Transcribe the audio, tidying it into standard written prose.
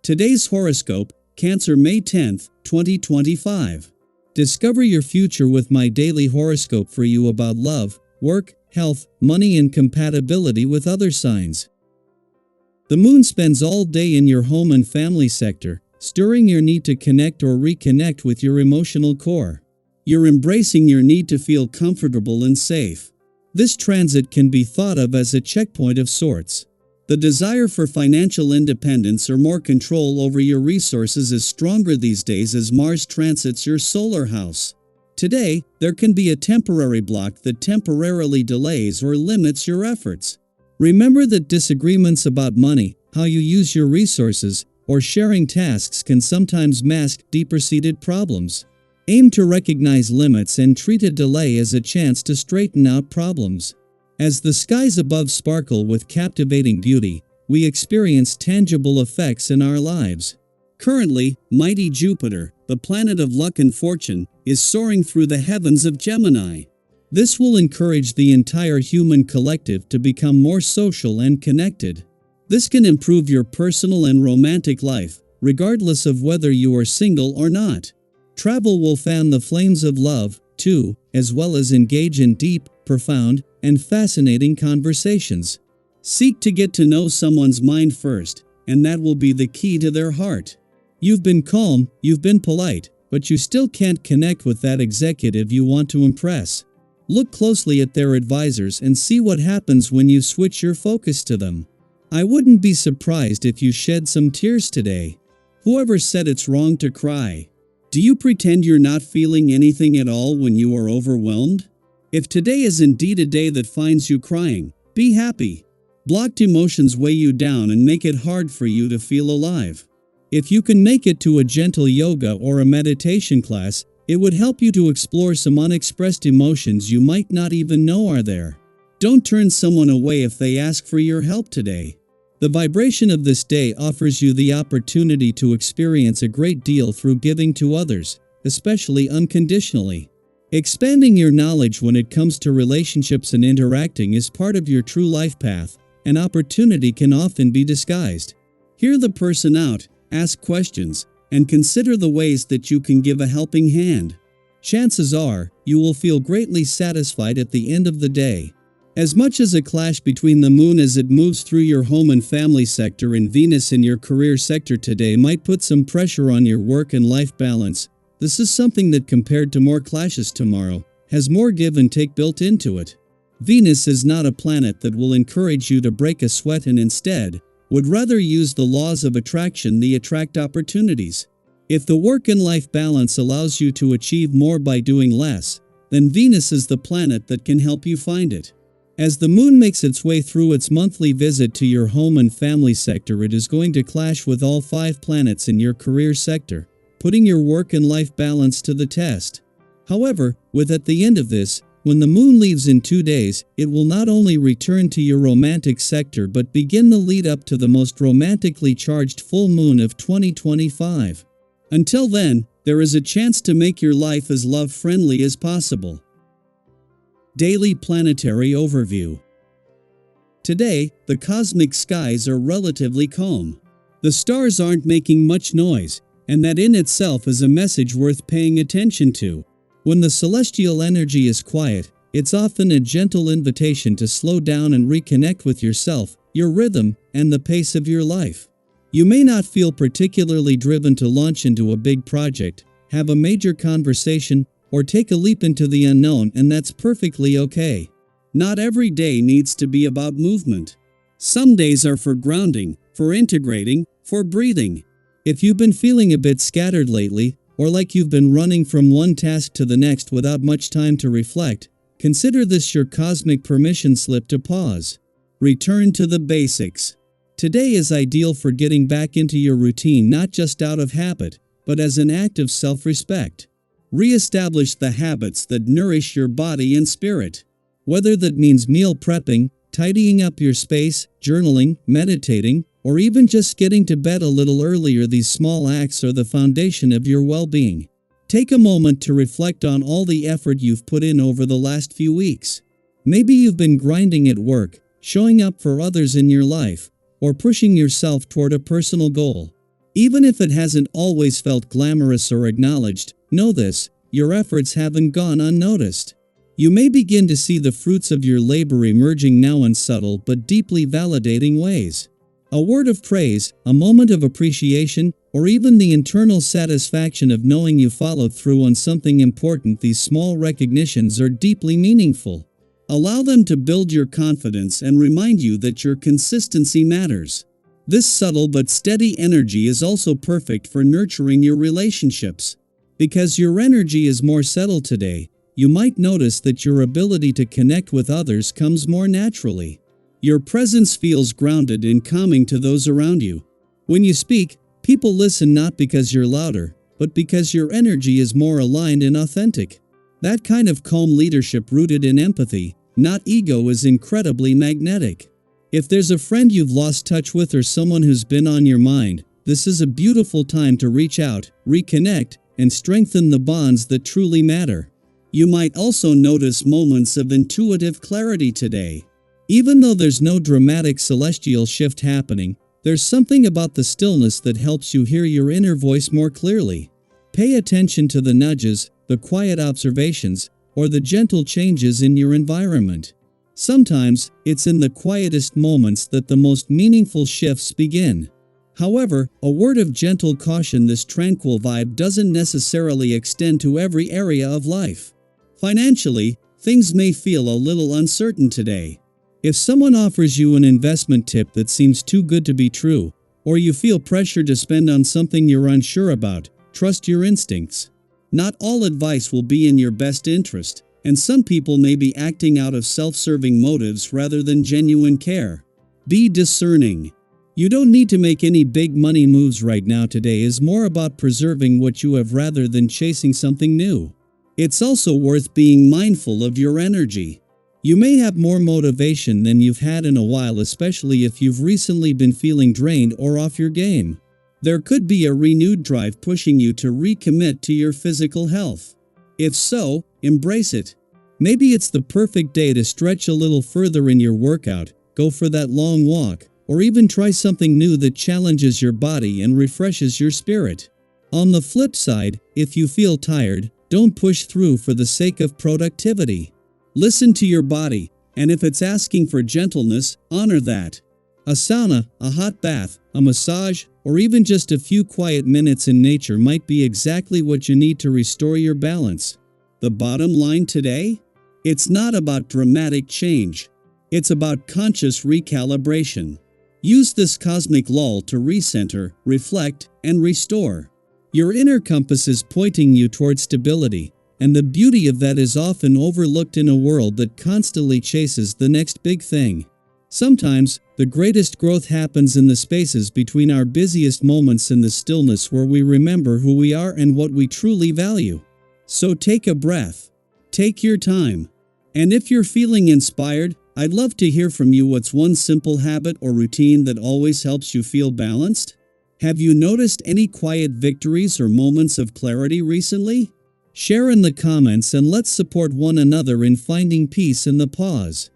Today's horoscope, Cancer May 10th, 2025. Discover your future with my daily horoscope for you about love, work, health, money and compatibility with other signs. The moon spends all day in your home and family sector, stirring your need to connect or reconnect with your emotional core. You're embracing your need to feel comfortable and safe. This transit can be thought of as a checkpoint of sorts. The desire for financial independence or more control over your resources is stronger these days as Mars transits your solar house. Today, there can be a temporary block that temporarily delays or limits your efforts. Remember that disagreements about money, how you use your resources, or sharing tasks can sometimes mask deeper-seated problems. Aim to recognize limits and treat a delay as a chance to straighten out problems. As the skies above sparkle with captivating beauty, we experience tangible effects in our lives. Currently, mighty Jupiter, the planet of luck and fortune, is soaring through the heavens of Gemini. This will encourage the entire human collective to become more social and connected. This can improve your personal and romantic life, regardless of whether you are single or not. Travel will fan the flames of love, too, as well as engage in deep, profound, and fascinating conversations. Seek to get to know someone's mind first, and that will be the key to their heart. You've been calm, you've been polite, but you still can't connect with that executive you want to impress. Look closely at their advisors and see what happens when you switch your focus to them. I wouldn't be surprised if you shed some tears today. Whoever said it's wrong to cry? Do you pretend you're not feeling anything at all when you are overwhelmed? If today is indeed a day that finds you crying, be happy. Blocked emotions weigh you down and make it hard for you to feel alive. If you can make it to a gentle yoga or a meditation class, it would help you to explore some unexpressed emotions you might not even know are there. Don't turn someone away if they ask for your help today. The vibration of this day offers you the opportunity to experience a great deal through giving to others, especially unconditionally. Expanding your knowledge when it comes to relationships and interacting is part of your true life path. An opportunity can often be disguised. Hear the person out, ask questions, and consider the ways that you can give a helping hand. Chances are, you will feel greatly satisfied at the end of the day. As much as a clash between the moon as it moves through your home and family sector and Venus in your career sector today might put some pressure on your work and life balance, this is something that, compared to more clashes tomorrow, has more give and take built into it. Venus is not a planet that will encourage you to break a sweat and instead would rather use the laws of attraction to attract opportunities. If the work and life balance allows you to achieve more by doing less, then Venus is the planet that can help you find it. As the moon makes its way through its monthly visit to your home and family sector, it is going to clash with all 5 planets in your career sector, putting your work and life balance to the test. However, at the end of this, when the moon leaves in 2 days, it will not only return to your romantic sector but begin the lead up to the most romantically charged full moon of 2025. Until then, there is a chance to make your life as love-friendly as possible. Daily Planetary Overview. Today, the cosmic skies are relatively calm. The stars aren't making much noise, and that in itself is a message worth paying attention to. When the celestial energy is quiet, it's often a gentle invitation to slow down and reconnect with yourself, your rhythm, and the pace of your life. You may not feel particularly driven to launch into a big project, have a major conversation, or take a leap into the unknown, and that's perfectly okay. Not every day needs to be about movement. Some days are for grounding, for integrating, for breathing. If you've been feeling a bit scattered lately, or like you've been running from one task to the next without much time to reflect, consider this your cosmic permission slip to pause. Return to the basics. Today is ideal for getting back into your routine, not just out of habit, but as an act of self-respect. Re-establish the habits that nourish your body and spirit. Whether that means meal prepping, tidying up your space, journaling, meditating, or even just getting to bed a little earlier, these small acts are the foundation of your well-being. Take a moment to reflect on all the effort you've put in over the last few weeks. Maybe you've been grinding at work, showing up for others in your life, or pushing yourself toward a personal goal. Even if it hasn't always felt glamorous or acknowledged, know this: your efforts haven't gone unnoticed. You may begin to see the fruits of your labor emerging now in subtle but deeply validating ways. A word of praise, a moment of appreciation, or even the internal satisfaction of knowing you followed through on something important. These small recognitions are deeply meaningful. Allow them to build your confidence and remind you that your consistency matters. This subtle but steady energy is also perfect for nurturing your relationships. Because your energy is more settled today, you might notice that your ability to connect with others comes more naturally. Your presence feels grounded and calming to those around you. When you speak, people listen not because you're louder, but because your energy is more aligned and authentic. That kind of calm leadership rooted in empathy, not ego, is incredibly magnetic. If there's a friend you've lost touch with or someone who's been on your mind, this is a beautiful time to reach out, reconnect, and strengthen the bonds that truly matter. You might also notice moments of intuitive clarity today. Even though there's no dramatic celestial shift happening, there's something about the stillness that helps you hear your inner voice more clearly. Pay attention to the nudges, the quiet observations, or the gentle changes in your environment. Sometimes, it's in the quietest moments that the most meaningful shifts begin. However, a word of gentle caution: this tranquil vibe doesn't necessarily extend to every area of life. Financially, things may feel a little uncertain today. If someone offers you an investment tip that seems too good to be true, or you feel pressure to spend on something you're unsure about, trust your instincts. Not all advice will be in your best interest, and some people may be acting out of self-serving motives rather than genuine care. Be discerning. You don't need to make any big money moves right now. Today is more about preserving what you have rather than chasing something new. It's also worth being mindful of your energy. You may have more motivation than you've had in a while, especially if you've recently been feeling drained or off your game. There could be a renewed drive pushing you to recommit to your physical health. If so, embrace it. Maybe it's the perfect day to stretch a little further in your workout, go for that long walk, or even try something new that challenges your body and refreshes your spirit. On the flip side, if you feel tired, don't push through for the sake of productivity. Listen to your body, and if it's asking for gentleness, honor that. A sauna, a hot bath, a massage, or even just a few quiet minutes in nature might be exactly what you need to restore your balance. The bottom line today? It's not about dramatic change. It's about conscious recalibration. Use this cosmic lull to recenter, reflect, and restore. Your inner compass is pointing you toward stability, and the beauty of that is often overlooked in a world that constantly chases the next big thing. Sometimes, the greatest growth happens in the spaces between our busiest moments, in the stillness where we remember who we are and what we truly value. So take a breath. Take your time. And if you're feeling inspired, I'd love to hear from you. What's one simple habit or routine that always helps you feel balanced? Have you noticed any quiet victories or moments of clarity recently? Share in the comments and let's support one another in finding peace in the pause.